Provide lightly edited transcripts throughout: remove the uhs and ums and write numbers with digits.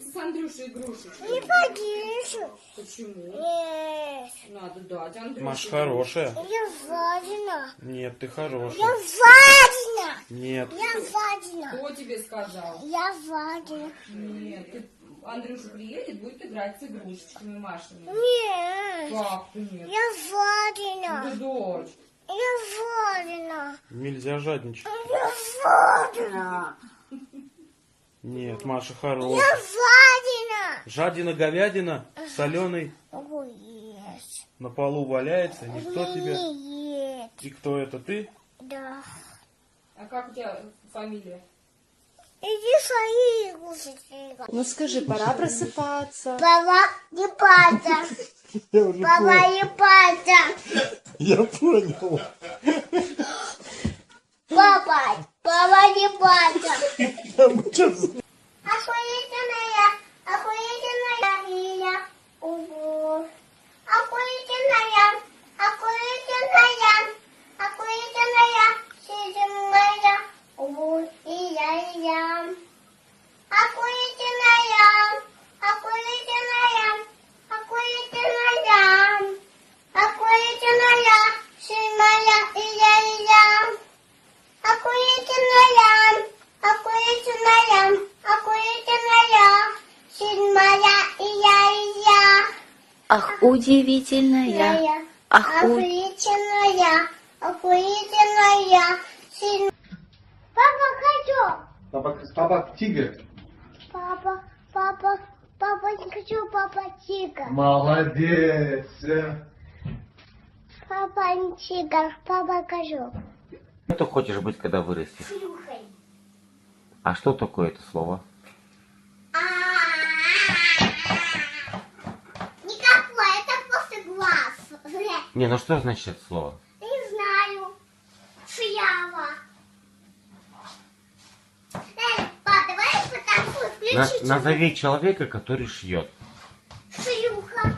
С Андрюшей игрушечки. Не подержу. Почему? Нет. Надо дать Андрюше. Маш хорошая. Я вадина. Нет, ты хорошая. Я вадина. Нет. Я вадина. Кто тебе сказал? Я вадина. Нет, Андрюша приедет, будет играть с игрушечками Машиными. Нет. Как ты нет? Я вадина. Да, дочь. Я вадина. Нельзя жадничать. Я вадина. Нет, Маша Я хорошая. вадина. Жадина говядина, соленый, Ой, есть. на полу валяется, никто тебе... Нет. И кто это, ты? Да. А как у тебя фамилия? Иди свои игрушечки. Ну скажи, пора просыпаться. Папа, не падай. Я уже Папа, не падай. Я понял. Папа, не падай. Сейчас... Охуительная я. Ого. Охуительная. Седьмая. Ого. И я. Охуительная. Седьмая. И я. Охуительная. Седьмая. И я. Ах, удивительная. Ах, Охуительная. Папа, хочу. Папа тигр. Папа, не хочу, папа тигр. Молодец. Папа не тигр, папа хочу. Кем ты хочешь быть, когда вырастешь? Шлюхой. А что такое это слово? Никакой, это просто глаз. Не, ну что значит это слово? Не знаю. Шлява. Папа, давай потанцуй, включи. Назови человека, который шьет. Шлюха.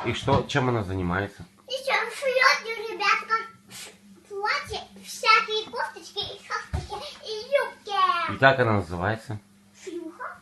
И что, чем она занимается? Еще шьет, ребятка, платье, всякие кофточки и шапочки и юбки. И как она называется? Шлюха.